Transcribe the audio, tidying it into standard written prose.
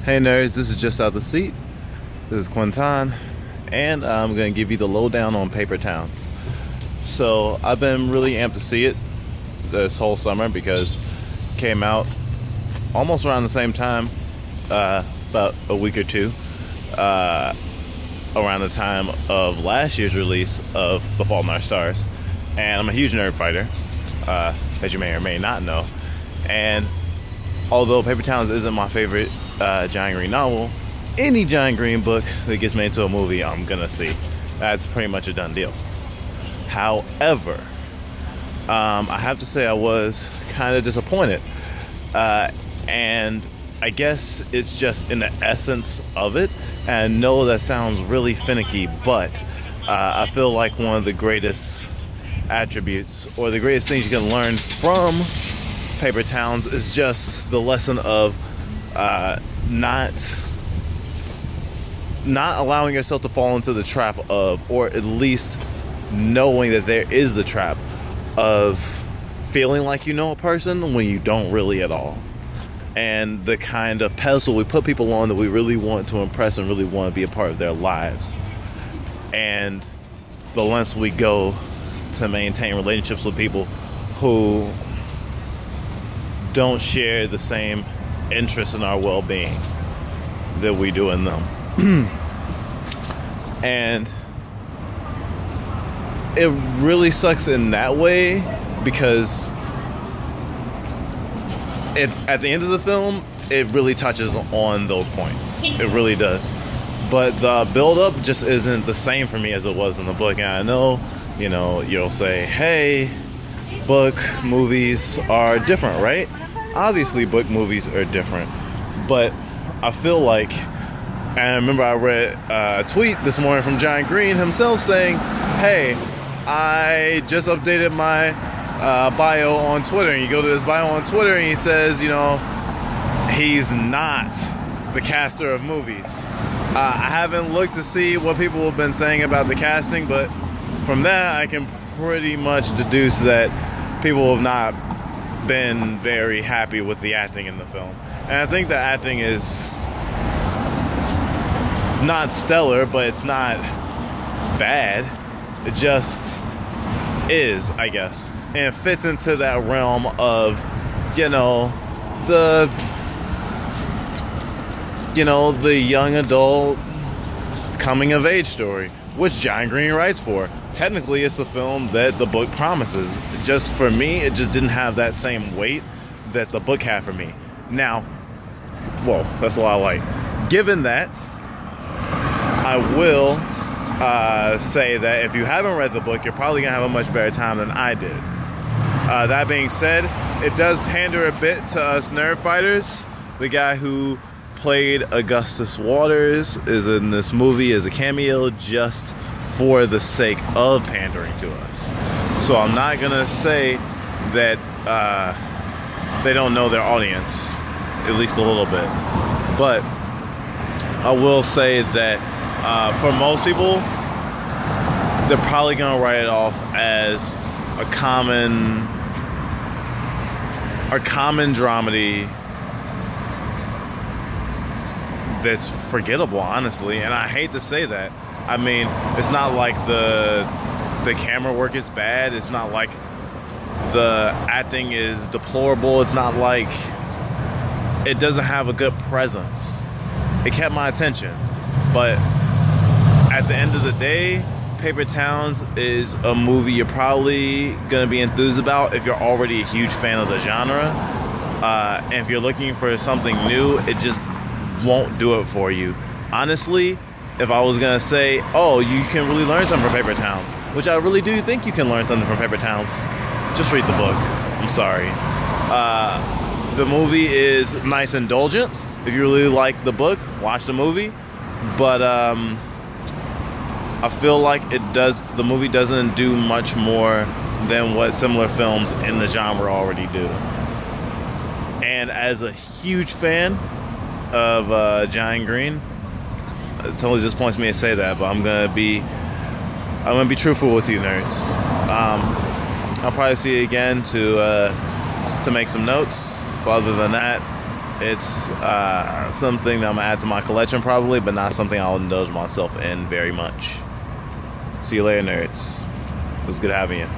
Hey nerds, this is Just Out the Seat. This is Quinton, and I'm going to give you the lowdown on Paper Towns. So, I've been really amped to see it this whole summer because it came out almost around the same time, about a week or two, around the time of last year's release of The Fault in Our Stars. And I'm a huge nerd fighter, as you may or may not know. And although Paper Towns isn't my favorite John Green novel, any John Green book that gets made into a movie, I'm gonna see. That's pretty much a done deal. However, I have to say I was kind of disappointed. And I guess it's just in the essence of it. And I know that sounds really finicky, but I feel like one of the greatest attributes or the greatest things you can learn from Paper Towns is just the lesson of not allowing yourself to fall into the trap of, or at least knowing that there is the trap of feeling like you know a person when you don't really at all. And the kind of pedestal we put people on that we really want to impress and really want to be a part of their lives. And the lengths we go to maintain relationships with people who don't share the same interest in our well-being that we do in them. And it really sucks in that way because at the end of the film, it really touches on those points. It really does. But the build-up just isn't the same for me as it was in the book. And I know, you'll say, hey, book movies are different, right? Obviously, book movies are different. But I feel like, and I remember I read a tweet this morning from John Green himself saying, hey, I just updated my bio on Twitter. And you go to his bio on Twitter and he says, he's not the caster of movies. I haven't looked to see what people have been saying about the casting, but from that I can pretty much deduce that people have not been very happy with the acting in the film. And I think the acting is not stellar, but it's not bad. It just is, I guess. And it fits into that realm of, the young adult coming of age story, which John Green writes for. Technically, it's the film that the book promises. Just for me, it just didn't have that same weight that the book had for me. Now, whoa, that's a lot of light. Given that, I will say that if you haven't read the book, you're probably going to have a much better time than I did. That being said, it does pander a bit to us nerd fighters. The guy who played Augustus Waters is in this movie as a cameo just for the sake of pandering to us. So I'm not going to say that they don't know their audience, at least a little bit. But I will say that for most people, they're probably going to write it off as a common dramedy that's forgettable, honestly. And I hate to say that. I mean, it's not like the camera work is bad. It's not like the acting is deplorable. It's not like it doesn't have a good presence. It kept my attention. But at the end of the day, Paper Towns is a movie you're probably going to be enthused about if you're already a huge fan of the genre. And if you're looking for something new, it just won't do it for you. Honestly, if I was going to say, oh, you can really learn something from Paper Towns, which I really do think you can learn something from Paper Towns, just read the book. I'm sorry. The movie is nice indulgence. If you really like the book, watch the movie. But I feel like the movie doesn't do much more than what similar films in the genre already do. And as a huge fan of John Green, it totally disappoints me to say that, but I'm gonna be truthful with you nerds. I'll probably see you again to make some notes. But other than that, It's something that I'm gonna add to my collection probably, but not something I'll indulge myself in very much. See you later, nerds. It was good having you.